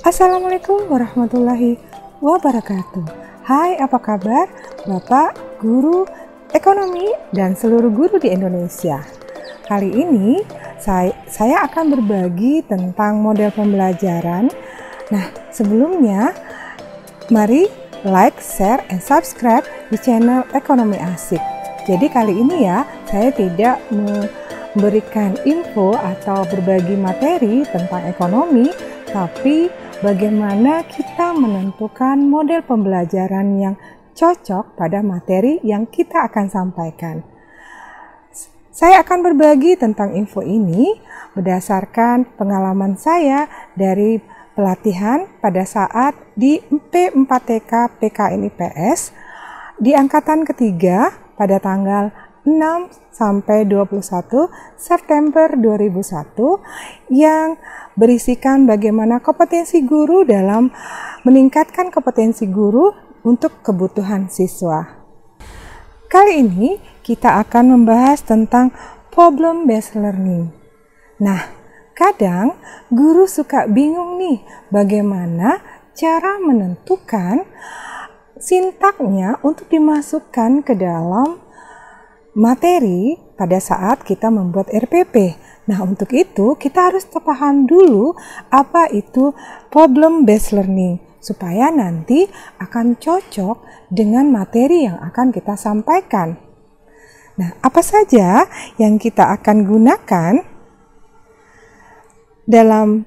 Assalamualaikum warahmatullahi wabarakatuh. Hai, apa kabar Bapak, guru, ekonomi, dan seluruh guru di Indonesia? Kali ini saya akan berbagi tentang model pembelajaran. Nah, sebelumnya mari like, share, and subscribe di channel Ekonomi Asik. Jadi kali ini ya, saya tidak memberikan info atau berbagi materi tentang ekonomi, tapi bagaimana kita menentukan model pembelajaran yang cocok pada materi yang kita akan sampaikan. Saya akan berbagi tentang info ini berdasarkan pengalaman saya dari pelatihan pada saat di P4TK PKN IPS di angkatan ketiga pada tanggal 6 sampai 21 September 2001 yang berisikan bagaimana kompetensi guru dalam meningkatkan kompetensi guru untuk kebutuhan siswa. Kali ini kita akan membahas tentang problem based learning. Nah, kadang guru suka bingung nih bagaimana cara menentukan sintaknya untuk dimasukkan ke dalam materi pada saat kita membuat RPP. Nah, untuk itu kita harus paham dulu apa itu problem based learning supaya nanti akan cocok dengan materi yang akan kita sampaikan. Nah, apa saja yang kita akan gunakan dalam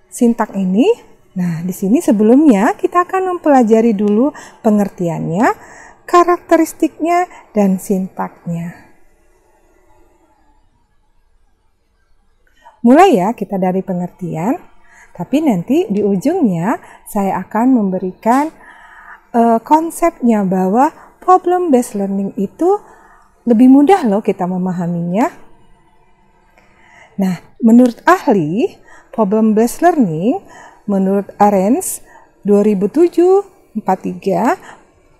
sintak ini? Nah, di sini sebelumnya kita akan mempelajari dulu pengertiannya, karakteristiknya, dan sintaknya. Mulai ya kita dari pengertian, tapi nanti di ujungnya saya akan memberikan konsepnya bahwa problem based learning itu lebih mudah loh kita memahaminya. Nah, menurut ahli problem based learning, menurut Arens 2007-43,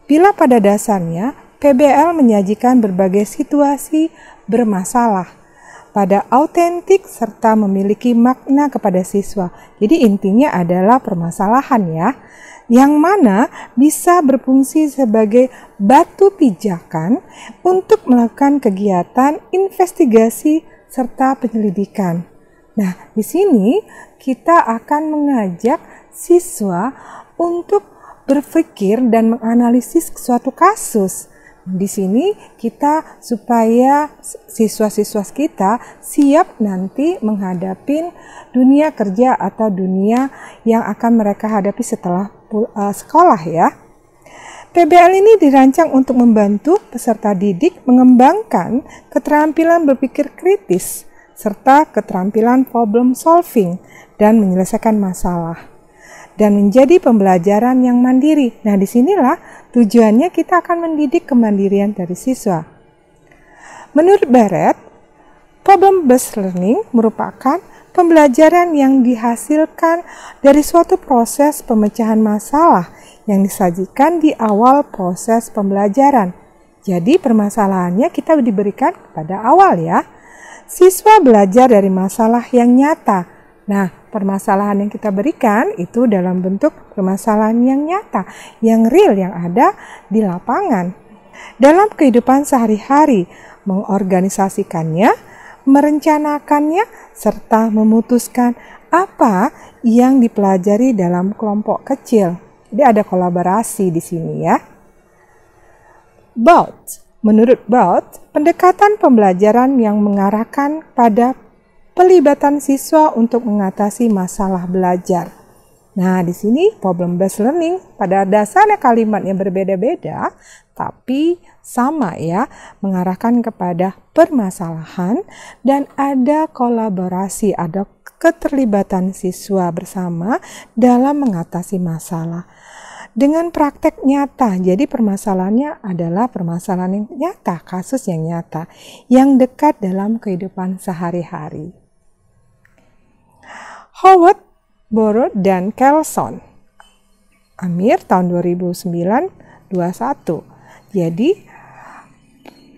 bila pada dasarnya PBL menyajikan berbagai situasi bermasalah pada autentik serta memiliki makna kepada siswa. Jadi intinya adalah permasalahan ya, yang mana bisa berfungsi sebagai batu pijakan untuk melakukan kegiatan investigasi serta penyelidikan. Nah, di sini kita akan mengajak siswa untuk berpikir dan menganalisis suatu kasus. Di sini kita supaya siswa-siswa kita siap nanti menghadapi dunia kerja atau dunia yang akan mereka hadapi setelah sekolah ya. PBL ini dirancang untuk membantu peserta didik mengembangkan keterampilan berpikir kritis serta keterampilan problem solving dan menyelesaikan masalah, dan menjadi pembelajaran yang mandiri. Nah, disinilah tujuannya kita akan mendidik kemandirian dari siswa. Menurut Barrett, problem based learning merupakan pembelajaran yang dihasilkan dari suatu proses pemecahan masalah yang disajikan di awal proses pembelajaran. Jadi permasalahannya kita diberikan pada awal ya. Siswa belajar dari masalah yang nyata. Nah, permasalahan yang kita berikan itu dalam bentuk permasalahan yang nyata, yang real, yang ada di lapangan. Dalam kehidupan sehari-hari, mengorganisasikannya, merencanakannya, serta memutuskan apa yang dipelajari dalam kelompok kecil. Jadi ada kolaborasi di sini ya. Menurut Bout, pendekatan pembelajaran yang mengarahkan pada pelibatan siswa untuk mengatasi masalah belajar. Nah, di sini problem based learning pada dasarnya kalimatnya berbeda-beda, tapi sama ya, mengarahkan kepada permasalahan dan ada kolaborasi, ada keterlibatan siswa bersama dalam mengatasi masalah. Dengan praktek nyata, jadi permasalahannya adalah permasalahan yang nyata, kasus yang nyata, yang dekat dalam kehidupan sehari-hari. Howard, Borod, dan Kelson, Amir tahun 2009-21. Jadi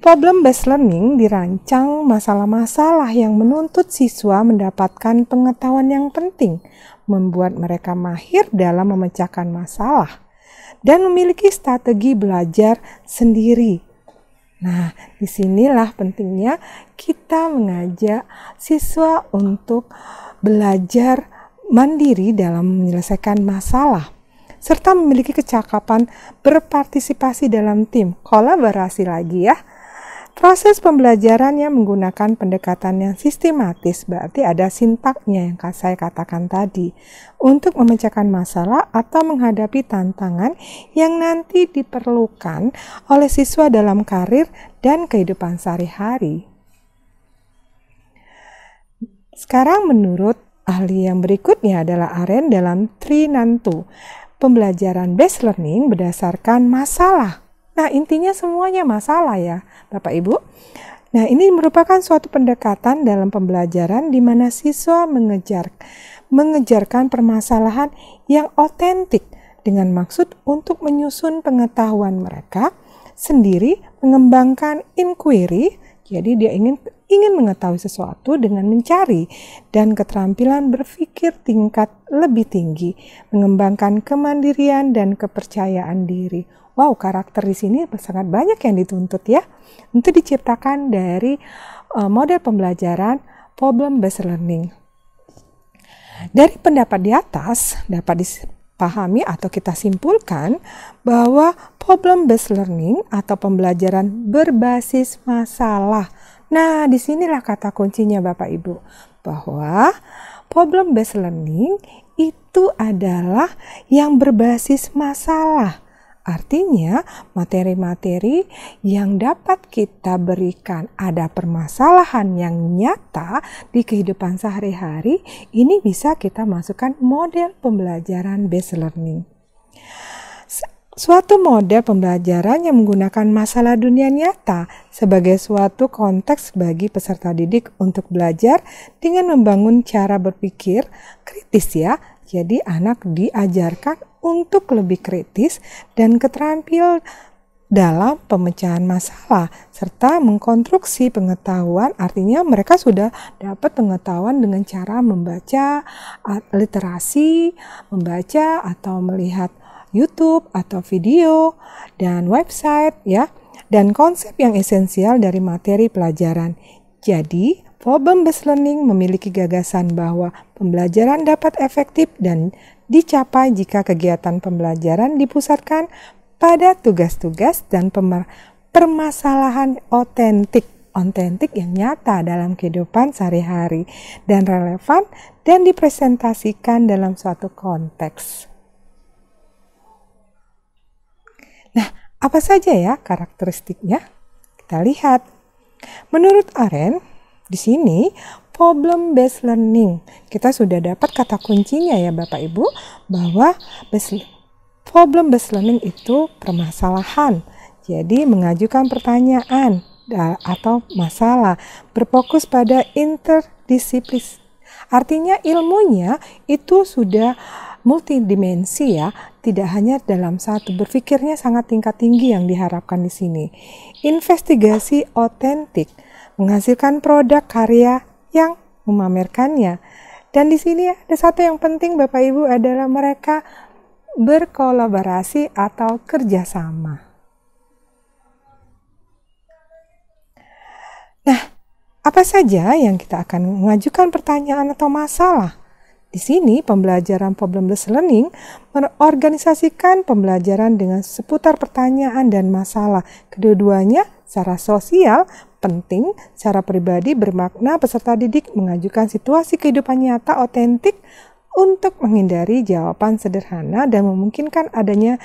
Problem-based learning dirancang masalah-masalah yang menuntut siswa mendapatkan pengetahuan yang penting, membuat mereka mahir dalam memecahkan masalah, dan memiliki strategi belajar sendiri. Nah, disinilah pentingnya kita mengajak siswa untuk belajar mandiri dalam menyelesaikan masalah, serta memiliki kecakapan berpartisipasi dalam tim, kolaborasi lagi ya. Proses pembelajarannya menggunakan pendekatan yang sistematis, berarti ada sintaknya yang saya katakan tadi, untuk memecahkan masalah atau menghadapi tantangan yang nanti diperlukan oleh siswa dalam karir dan kehidupan sehari-hari. Sekarang menurut ahli yang berikutnya adalah Arendt dalam Trinantu, pembelajaran based learning berdasarkan masalah. Nah, intinya semuanya masalah ya, Bapak Ibu. Nah, ini merupakan suatu pendekatan dalam pembelajaran di mana siswa mengejarkan permasalahan yang otentik dengan maksud untuk menyusun pengetahuan mereka sendiri, mengembangkan inquiry, jadi dia ingin mengetahui sesuatu dengan mencari, dan keterampilan berpikir tingkat lebih tinggi, mengembangkan kemandirian dan kepercayaan diri. Wow, karakter di sini sangat banyak yang dituntut ya. Untuk diciptakan dari model pembelajaran problem-based learning. Dari pendapat di atas dapat dipahami atau kita simpulkan bahwa problem-based learning atau pembelajaran berbasis masalah. Nah, disinilah kata kuncinya Bapak Ibu, bahwa problem-based learning itu adalah yang berbasis masalah. Artinya, materi-materi yang dapat kita berikan ada permasalahan yang nyata di kehidupan sehari-hari, ini bisa kita masukkan model pembelajaran based learning. Suatu model pembelajaran yang menggunakan masalah dunia nyata sebagai suatu konteks bagi peserta didik untuk belajar dengan membangun cara berpikir kritis ya. Jadi anak diajarkan untuk lebih kritis dan keterampilan dalam pemecahan masalah serta mengkonstruksi pengetahuan, artinya mereka sudah dapat pengetahuan dengan cara membaca literasi, membaca atau melihat YouTube atau video dan website ya, dan konsep yang esensial dari materi pelajaran. Jadi, problem-based learning memiliki gagasan bahwa pembelajaran dapat efektif dan dicapai jika kegiatan pembelajaran dipusatkan pada tugas-tugas dan permasalahan otentik yang nyata dalam kehidupan sehari-hari dan relevan dan dipresentasikan dalam suatu konteks. Nah, apa saja ya karakteristiknya? Kita lihat. Menurut Arendt, di sini problem-based learning, kita sudah dapat kata kuncinya ya Bapak Ibu, bahwa problem-based learning itu permasalahan. Jadi mengajukan pertanyaan atau masalah, berfokus pada interdisiplin. Artinya ilmunya itu sudah multidimensi ya, tidak hanya dalam satu, berpikirnya sangat tingkat tinggi yang diharapkan di sini. Investigasi otentik, menghasilkan produk karya yang memamerkannya. Dan di sini ada satu yang penting Bapak Ibu adalah mereka berkolaborasi atau kerjasama. Nah, apa saja yang kita akan mengajukan pertanyaan atau masalah? Di sini pembelajaran problem-based learning mengorganisasikan pembelajaran dengan seputar pertanyaan dan masalah. Kedua-duanya secara sosial penting, secara pribadi bermakna peserta didik mengajukan situasi kehidupan nyata otentik untuk menghindari jawaban sederhana dan memungkinkan adanya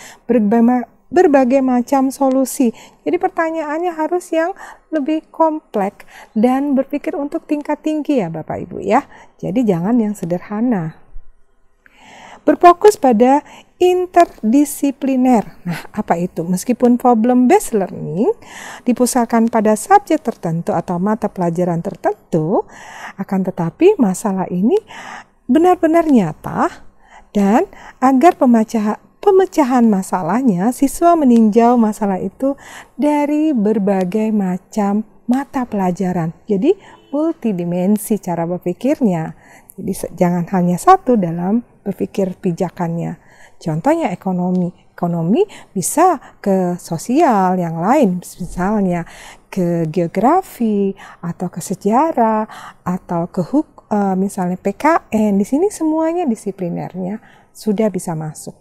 berbagai macam solusi. Jadi pertanyaannya harus yang lebih kompleks dan berpikir untuk tingkat tinggi ya Bapak Ibu ya. Jadi jangan yang sederhana. Berfokus pada interdisipliner. Nah, apa itu? Meskipun problem-based learning dipusatkan pada subjek tertentu atau mata pelajaran tertentu, akan tetapi masalah ini benar-benar nyata dan agar pemecahan masalahnya, siswa meninjau masalah itu dari berbagai macam mata pelajaran. Jadi multidimensi cara berpikirnya. Jadi jangan hanya satu dalam berpikir pijakannya. Contohnya ekonomi. Ekonomi bisa ke sosial yang lain, misalnya ke geografi atau ke sejarah atau ke misalnya PKN. Di sini semuanya disiplinernya sudah bisa masuk.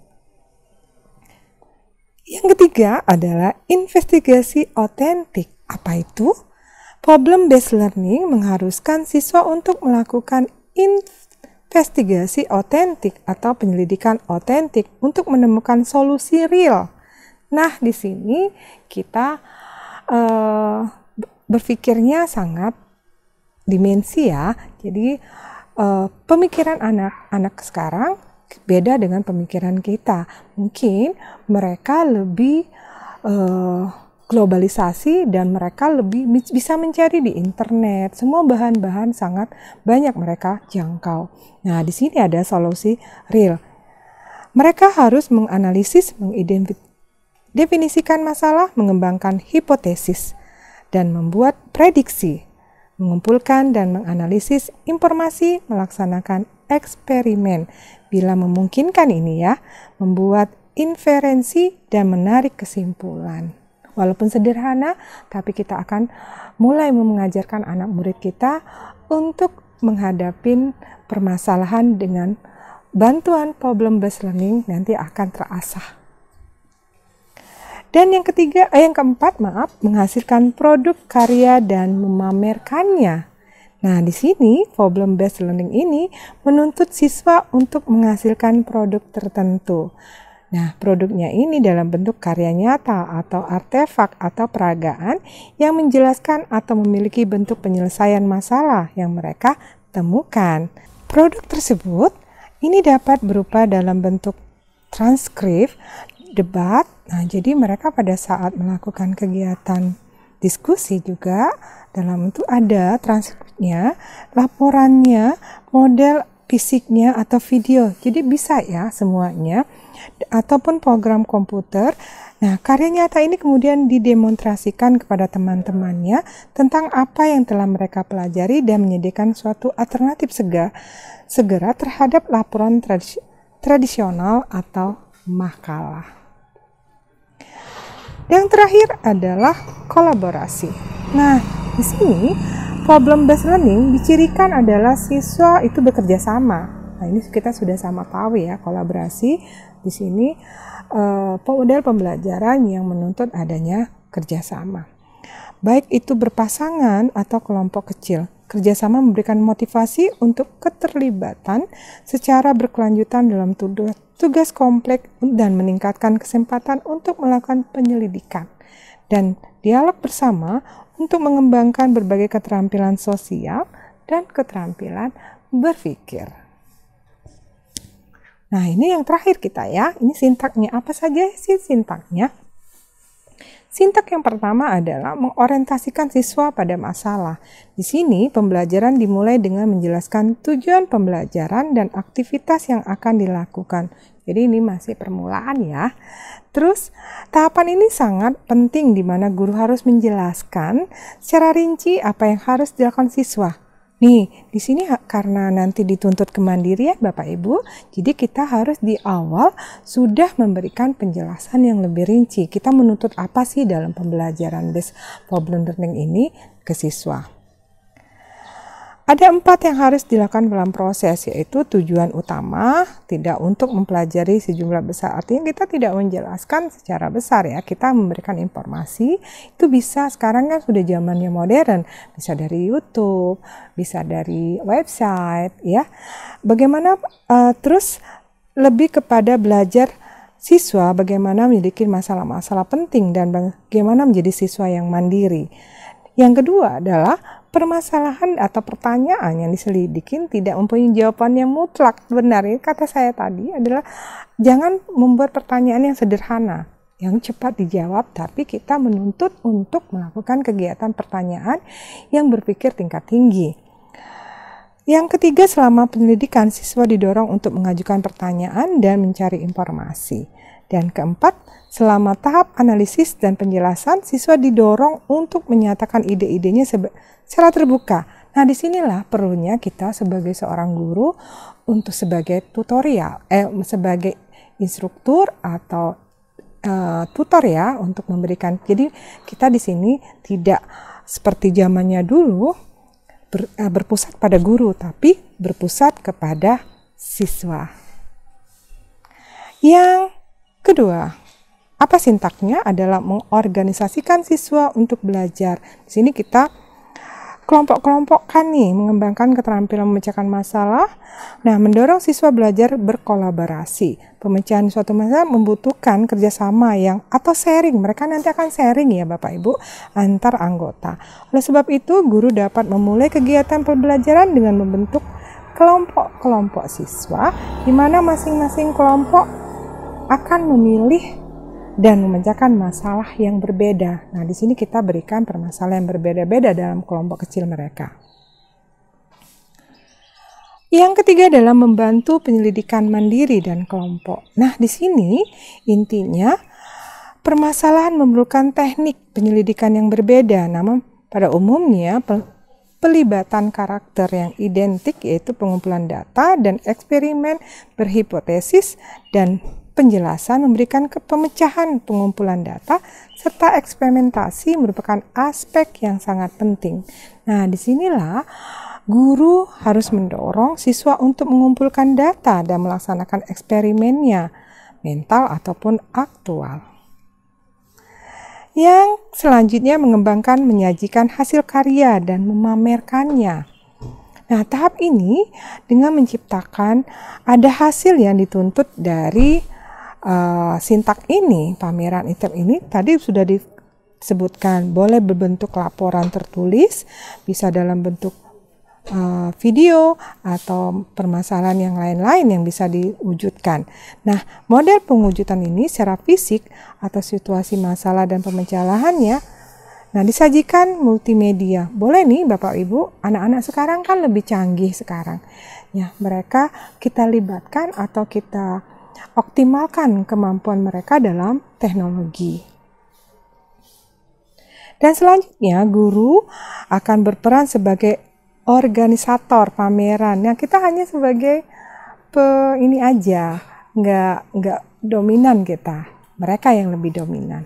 Yang ketiga adalah investigasi otentik. Apa itu? Problem-based learning mengharuskan siswa untuk melakukan investigasi otentik atau penyelidikan otentik untuk menemukan solusi real. Nah, di sini kita berpikirnya sangat dimensi ya. Jadi pemikiran anak-anak sekarang beda dengan pemikiran kita. Mungkin mereka lebih globalisasi dan mereka lebih bisa mencari di internet. Semua bahan-bahan sangat banyak mereka jangkau. Nah, di sini ada solusi real. Mereka harus menganalisis, mendefinisikan masalah, mengembangkan hipotesis, dan membuat prediksi, mengumpulkan dan menganalisis informasi, melaksanakan eksperimen. Bila memungkinkan ini ya, membuat inferensi dan menarik kesimpulan. Walaupun sederhana, tapi kita akan mulai mengajarkan anak murid kita untuk menghadapi permasalahan dengan bantuan problem-based learning nanti akan terasah. Dan yang keempat, menghasilkan produk karya dan memamerkannya. Nah, di sini problem-based learning ini menuntut siswa untuk menghasilkan produk tertentu. Nah, produknya ini dalam bentuk karya nyata atau artefak atau peragaan yang menjelaskan atau memiliki bentuk penyelesaian masalah yang mereka temukan. Produk tersebut ini dapat berupa dalam bentuk transkrip, debat. Nah, jadi mereka pada saat melakukan kegiatan diskusi juga dalam itu ada transkripnya, laporannya, model fisiknya atau video. Jadi bisa ya semuanya, ataupun program komputer. Nah, karya nyata ini kemudian didemonstrasikan kepada teman-temannya tentang apa yang telah mereka pelajari dan menyediakan suatu alternatif segera terhadap laporan tradisional atau makalah. Yang terakhir adalah kolaborasi. Nah, di sini problem-based learning dicirikan adalah siswa itu bekerja sama. Nah, ini kita sudah sama tahu ya, kolaborasi di sini model pembelajaran yang menuntut adanya kerjasama. Baik itu berpasangan atau kelompok kecil. Kerjasama memberikan motivasi untuk keterlibatan secara berkelanjutan dalam tugas kompleks dan meningkatkan kesempatan untuk melakukan penyelidikan dan dialog bersama untuk mengembangkan berbagai keterampilan sosial dan keterampilan berpikir. Nah, ini yang terakhir kita ya. Ini sintaknya. Apa saja sih sintaknya? Sintak yang pertama adalah mengorientasikan siswa pada masalah. Di sini pembelajaran dimulai dengan menjelaskan tujuan pembelajaran dan aktivitas yang akan dilakukan. Jadi ini masih permulaan ya. Terus tahapan ini sangat penting di mana guru harus menjelaskan secara rinci apa yang harus dilakukan siswa. Nih, di sini karena nanti dituntut kemandirian Bapak Ibu, jadi kita harus di awal sudah memberikan penjelasan yang lebih rinci. Kita menuntut apa sih dalam pembelajaran based problem learning ini ke siswa. Ada 4 yang harus dilakukan dalam proses, yaitu tujuan utama, tidak untuk mempelajari sejumlah besar. Artinya kita tidak menjelaskan secara besar ya, kita memberikan informasi. Itu bisa, sekarang kan sudah zamannya modern, bisa dari YouTube, bisa dari website ya. Bagaimana terus lebih kepada belajar siswa bagaimana memiliki masalah-masalah penting dan bagaimana menjadi siswa yang mandiri. Yang kedua adalah permasalahan atau pertanyaan yang diselidikin tidak mempunyai jawaban yang mutlak benar. Ini kata saya tadi adalah jangan membuat pertanyaan yang sederhana, yang cepat dijawab, tapi kita menuntut untuk melakukan kegiatan pertanyaan yang berpikir tingkat tinggi. Yang ketiga, selama penyelidikan, siswa didorong untuk mengajukan pertanyaan dan mencari informasi. Dan keempat, selama tahap analisis dan penjelasan, siswa didorong untuk menyatakan ide-idenya secara terbuka. Nah, disinilah perlunya kita sebagai seorang guru untuk sebagai tutorial, sebagai instruktur atau tutor ya, untuk memberikan. Jadi kita di sini tidak seperti zamannya dulu berpusat pada guru, tapi berpusat kepada siswa. Yang kedua, apa sintaknya adalah mengorganisasikan siswa untuk belajar. Di sini kita kelompok-kelompokkan nih, mengembangkan keterampilan memecahkan masalah. Nah, mendorong siswa belajar berkolaborasi. Pemecahan suatu masalah membutuhkan kerjasama atau sharing. Mereka nanti akan sharing ya Bapak Ibu antar anggota. Oleh sebab itu, guru dapat memulai kegiatan pembelajaran dengan membentuk kelompok-kelompok siswa, di mana masing-masing kelompok akan memilih dan memecahkan masalah yang berbeda. Nah, di sini kita berikan permasalahan yang berbeda-beda dalam kelompok kecil mereka. Yang ketiga adalah membantu penyelidikan mandiri dan kelompok. Nah, di sini intinya permasalahan memerlukan teknik penyelidikan yang berbeda. Namun pada umumnya pelibatan karakter yang identik, yaitu pengumpulan data dan eksperimen berhipotesis dan penjelasan, memberikan pemecahan pengumpulan data, serta eksperimentasi merupakan aspek yang sangat penting. Nah, disinilah guru harus mendorong siswa untuk mengumpulkan data dan melaksanakan eksperimennya, mental ataupun aktual. Yang selanjutnya mengembangkan menyajikan hasil karya dan memamerkannya. Nah, tahap ini dengan menciptakan ada hasil yang dituntut dari sintak ini, pameran item ini tadi sudah disebutkan, boleh berbentuk laporan tertulis, bisa dalam bentuk video atau permasalahan yang lain-lain yang bisa diwujudkan. Nah, model pengujudan ini secara fisik atau situasi masalah dan pemecahannya, nah disajikan multimedia. Boleh nih Bapak Ibu, anak-anak sekarang kan lebih canggih sekarang. Ya, mereka kita libatkan atau kita optimalkan kemampuan mereka dalam teknologi. Dan selanjutnya guru akan berperan sebagai organisator pameran. Yang kita hanya sebagai ini aja, nggak dominan kita. Mereka yang lebih dominan.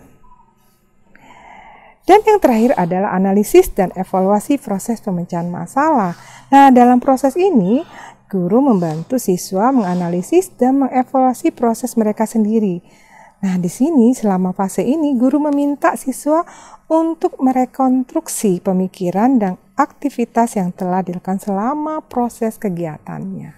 Dan yang terakhir adalah analisis dan evaluasi proses pemecahan masalah. Nah, dalam proses ini guru membantu siswa menganalisis dan mengevaluasi proses mereka sendiri. Nah, di sini selama fase ini guru meminta siswa untuk merekonstruksi pemikiran dan aktivitas yang telah dilakukan selama proses kegiatannya.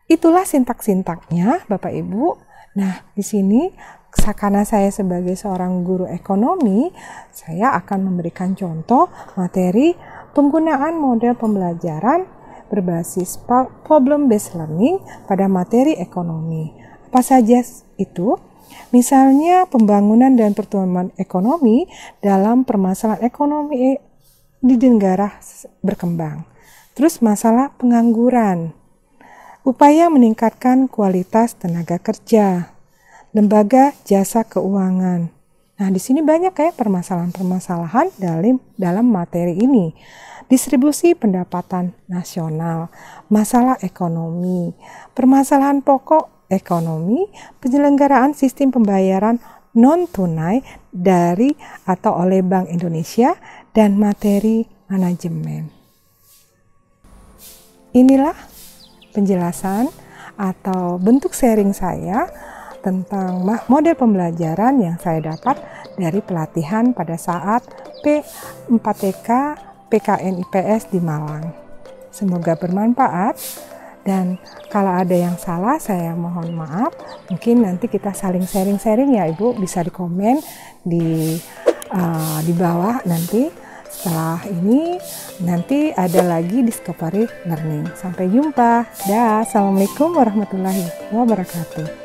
Itulah sintak-sintaknya, Bapak Ibu. Nah, di sini karena saya sebagai seorang guru ekonomi, saya akan memberikan contoh materi penggunaan model pembelajaran berbasis problem based learning pada materi ekonomi. Apa saja itu? Misalnya pembangunan dan pertumbuhan ekonomi dalam permasalahan ekonomi di negara berkembang. Terus masalah pengangguran, upaya meningkatkan kualitas tenaga kerja, lembaga jasa keuangan. Nah, di sini banyak ya permasalahan-permasalahan dalam materi ini. Distribusi pendapatan nasional, masalah ekonomi, permasalahan pokok ekonomi, penyelenggaraan sistem pembayaran non-tunai dari atau oleh Bank Indonesia, dan materi manajemen. Inilah penjelasan atau bentuk sharing saya tentang model pembelajaran yang saya dapat dari pelatihan pada saat P4TK PKN IPS di Malang. Semoga bermanfaat, dan kalau ada yang salah saya mohon maaf. Mungkin nanti kita saling sharing-sharing ya Ibu, bisa di komen di bawah nanti. Setelah ini nanti ada lagi discovery learning. Sampai jumpa. Dah. Assalamualaikum warahmatullahi wabarakatuh.